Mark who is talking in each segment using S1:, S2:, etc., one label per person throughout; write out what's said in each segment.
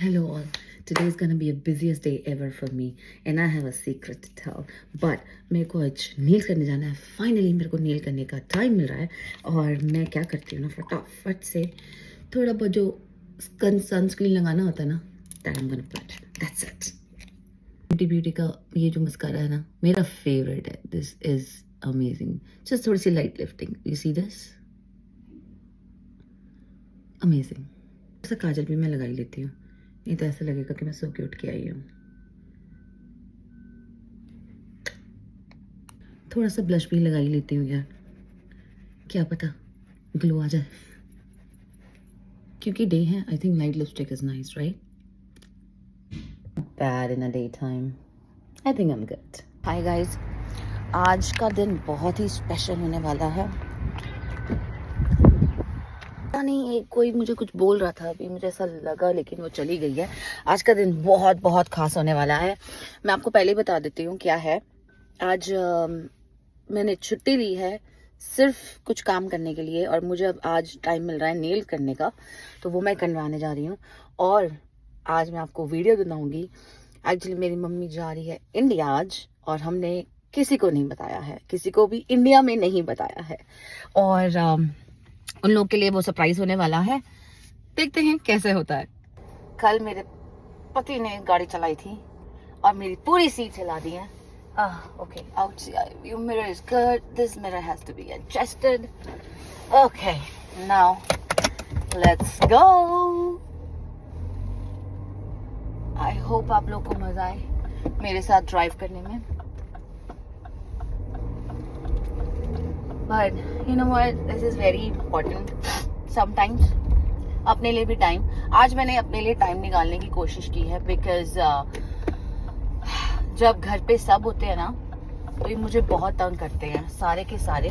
S1: Hello all. Today is gonna be the busiest day ever for me and I have a secret to tell. But मेरे को आज nail करने जाना है. Finally मेरे को नेल करने का टाइम मिल रहा है और मैं क्या करती हूँ ना फटाफट से थोड़ा बहुत जो सनस्क्रीन लगाना होता है ना that I'm gonna put. That's it. Beauty का ये जो मस्कारा है ना मेरा फेवरेट है. This is amazing. Just थोड़ी सी light lifting. You see this? Amazing. ऐसा काजल भी मैं लगा ही लेती हूँ. नहीं तो ऐसा लगेगा कि मैं सो के उठ के आई हूँ. थोड़ा सा ब्लश भी लगा ही लेती हूँ यार, क्या पता ग्लो आ जाए. क्योंकि डे है. I think light lipstick is nice, right? Bad in a day time. I think I am good. Hi guys, आज का दिन बहुत ही स्पेशल होने वाला है. नहीं, कोई मुझे कुछ बोल रहा था अभी, मुझे ऐसा लगा, लेकिन वो चली गई है. आज का दिन बहुत बहुत खास होने वाला है. मैं आपको पहले ही बता देती हूँ क्या है. आज मैंने छुट्टी ली है सिर्फ कुछ काम करने के लिए और मुझे अब आज टाइम मिल रहा है नेल करने का, तो वो मैं करवाने जा रही हूँ. और आज मैं आपको वीडियो बनाऊंगी. एक्चुअली मेरी मम्मी जा रही है इंडिया आज और हमने किसी को नहीं बताया है, किसी को भी इंडिया में नहीं बताया है. और उन लोग के लिए वो सरप्राइज होने वाला है. देखते हैं कैसे होता है. कल मेरे पति ने गाड़ी चलाई थी और मेरी पूरी सीट हिला दी है. Okay, outside view mirror is good. This mirror has to be adjusted. Okay, now let's go. I hope आप लोग को मजा आए मेरे साथ ड्राइव करने में. But you know what, this is very important sometimes. अपने लिए भी टाइम. आज मैंने अपने लिए टाइम निकालने की कोशिश की है बिकॉज जब घर पे सब होते हैं ना तो ये मुझे बहुत तंग करते हैं सारे के सारे.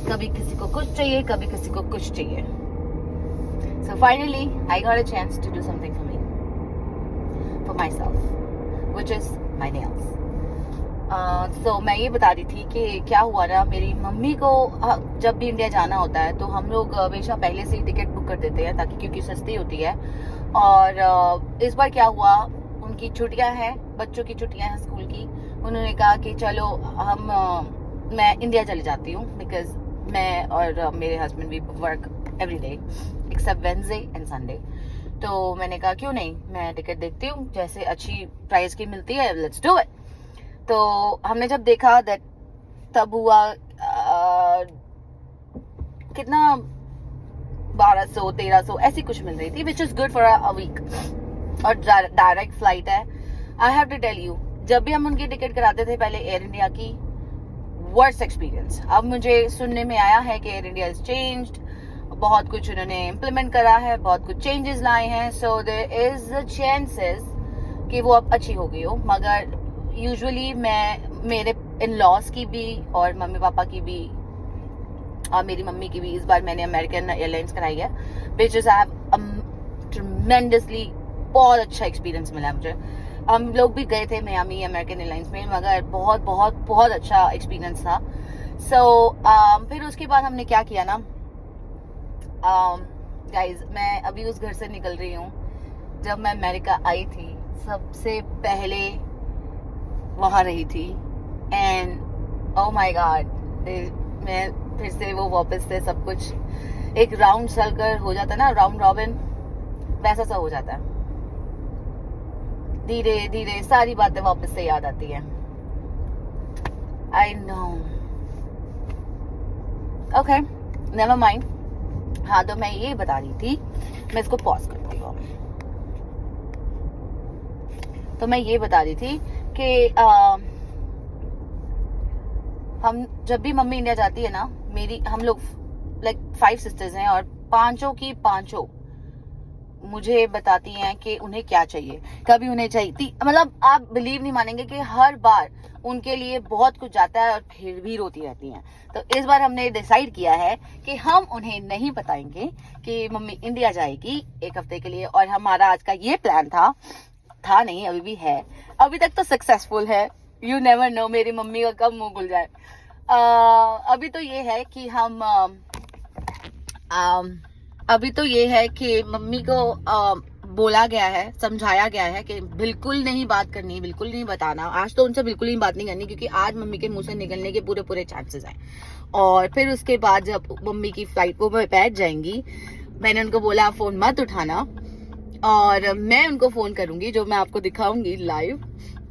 S1: कभी किसी को कुछ चाहिए, कभी किसी को कुछ चाहिए. So finally I got a chance to do something for me, for myself, which is my nails. तो मैं ये बता रही थी कि क्या हुआ ना, मेरी मम्मी को जब भी इंडिया जाना होता है तो हम लोग हमेशा पहले से ही टिकट बुक कर देते हैं ताकि, क्योंकि सस्ती होती है. और इस बार क्या हुआ, उनकी छुट्टियां हैं, बच्चों की छुट्टियां हैं स्कूल की. उन्होंने कहा कि चलो मैं इंडिया चली जाती हूँ बिकॉज मैं और मेरे हस्बैंड भी work every day except Wednesday and Sunday. तो मैंने कहा क्यों नहीं, मैं टिकट देखती हूँ, जैसे अच्छी प्राइस की मिलती है लेट्स डू इट. तो हमने जब देखा दैट तब हुआ कितना 1200-1300 ऐसी कुछ मिल रही थी, which is good for a week. और डायरेक्ट फ्लाइट है. I have to tell you, जब भी हम उनकी टिकट कराते थे पहले एयर इंडिया की, वर्स्ट एक्सपीरियंस. अब मुझे सुनने में आया है कि एयर इंडिया इज चेंज्ड, बहुत कुछ उन्होंने इम्प्लीमेंट करा है, बहुत कुछ चेंजेस लाए हैं. So there is the chances कि वो अब अच्छी हो गई हो. मगर यूजुअली मैं मेरे इन लॉज की भी और मम्मी पापा की भी और मेरी मम्मी की भी इस बार मैंने अमेरिकन एयरलाइंस कराई है, which is I have tremendously बहुत अच्छा एक्सपीरियंस मिला है मुझे. हम लोग भी गए थे मियामी अमेरिकन एयरलाइंस में, मगर बहुत बहुत बहुत अच्छा एक्सपीरियंस था. सो फिर उसके बाद हमने क्या किया ना गाइज, मैं अभी उस घर से निकल रही हूँ जब मैं अमेरिका आई थी. सबसे पहले वहां रही थी एंड ओ माय गॉड, मैं फिर से वो वापस से सब कुछ एक राउंड सर्कल हो जाता है ना, राउंड रॉबिन, वैसा सा हो जाता है. धीरे धीरे सारी बातें वापस से याद आती हैं. I know. Okay, never mind. हाँ, तो मैं ये बता रही थी, मैं इसको पॉज करती हूँ. तो मैं ये बता रही थी कि हम जब भी मम्मी इंडिया जाती है ना, हम लोग लाइक 5 सिस्टर्स हैं और पांचों की पांचों मुझे बताती हैं कि उन्हें क्या चाहिए. कभी उन्हें चाहिए, मतलब आप बिलीव नहीं मानेंगे कि हर बार उनके लिए बहुत कुछ जाता है और फिर भी रोती रहती हैं. तो इस बार हमने डिसाइड किया है कि हम उन्हें नहीं बताएंगे कि मम्मी इंडिया जाएगी 1 हफ्ते के लिए. और हमारा आज का ये प्लान था नहीं, अभी भी है, अभी तक तो सक्सेसफुल है. यू नेवर नो मेरी मम्मी का कब मुंह खुल जाए. अभी तो ये है कि मम्मी को बोला गया है, समझाया गया है कि बिल्कुल नहीं बात करनी, बिल्कुल नहीं बताना। आज तो उनसे बिल्कुल ही बात नहीं करनी, क्योंकि आज मम्मी के मुंह से निकलने के पूरे चांसेस हैं। और फिर उसके बाद जब मम्मी की फ्लाइट वो बैठ जाएंगी, मैंने उनको बोला आप फोन मत उठाना, और मैं उनको फोन करूंगी, जो मैं आपको दिखाऊंगी live,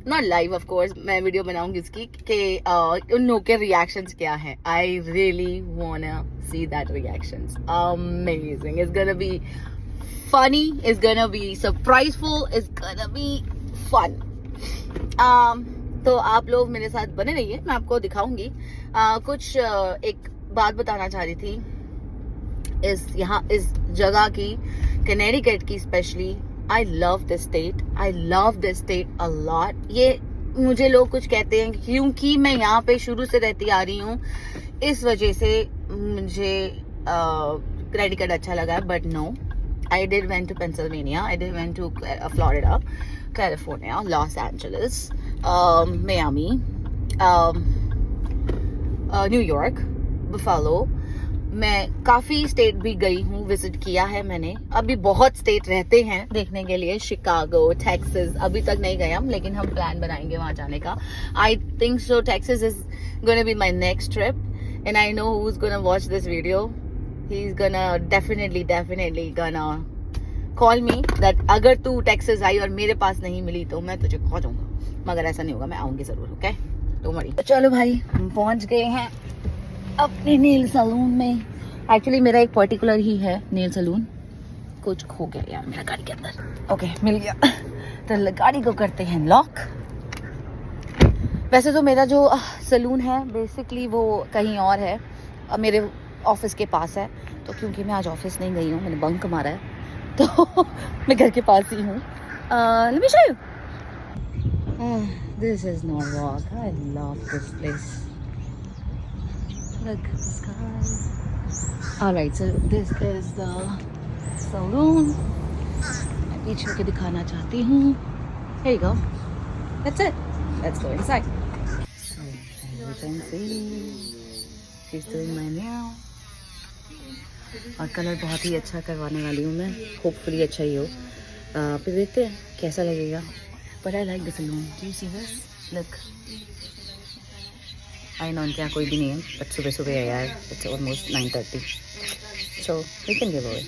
S1: not live of course, मैं वीडियो बनाऊंगी उसकी कि उन लोगों के रिएक्शंस क्या है। I really वांना see that reactions. Amazing, it's gonna be funny, it's gonna be surpriseful, it's gonna be fun. तो आप लोग मेरे साथ बने रहिए, मैं आपको दिखाऊंगी। कुछ एक बात बताना चाह रही थी इस जगह की, कनेटिकट की specially. I love this state a lot. ये मुझे लोग कुछ कहते हैं क्योंकि मैं यहाँ पे शुरू से रहती आ रही हूँ, इस वजह से मुझे कनेटिकट अच्छा लगा है, but no, I did went to Pennsylvania, I did went to Florida, California, Los Angeles, Miami, New York, Buffalo. मैं काफ़ी स्टेट भी गई हूँ, विजिट किया है मैंने। अभी बहुत स्टेट रहते हैं देखने के लिए, शिकागो, टेक्सास, अभी तक नहीं गए हम, लेकिन हम प्लान बनाएंगे वहाँ जाने का। I think so Texas is gonna be my next trip, and I know who is gonna watch this video. He's gonna definitely gonna call me that अगर तू टेक्सास आई और मेरे पास नहीं मिली तो मैं तुझे खो जाऊंगा, मगर ऐसा नहीं होगा, मैं आऊंगी जरूर। ओके, तो मरी। चलो भाई, हम पहुंच गए हैं अपने नेल सैलून में। एक्चुअली मेरा एक पर्टिकुलर ही है नेल सैलून, कुछ खो गया यार मेरा गाड़ी के अंदर। ओके, मिल गया। तो गाड़ी को करते हैं लॉक। वैसे तो मेरा जो सैलून है बेसिकली वो कहीं और है, मेरे ऑफिस के पास है, तो क्योंकि मैं आज ऑफिस नहीं गई हूँ, मैंने बंक मारा है, तो मैं घर के पास ही हूँ। Let me show you, this is Norwalk. I love this place, look at the sky. Alright, so this is the salon. मैं पीछे के दिखाना चाहती हूँ। Here you go, that's it, let's go inside. So you can see she's doing my nail, और colour बहुत ही अच्छा करवाने वाली हूँ मैं, होपफुली अच्छा ही हो। फिर देखते हैं कैसा लगेगा, but I like the salon. Do you see this, look. I know इनके यहाँ कोई भी नहीं है, बट सुबह है यार, it's almost 9:30, so we can give away.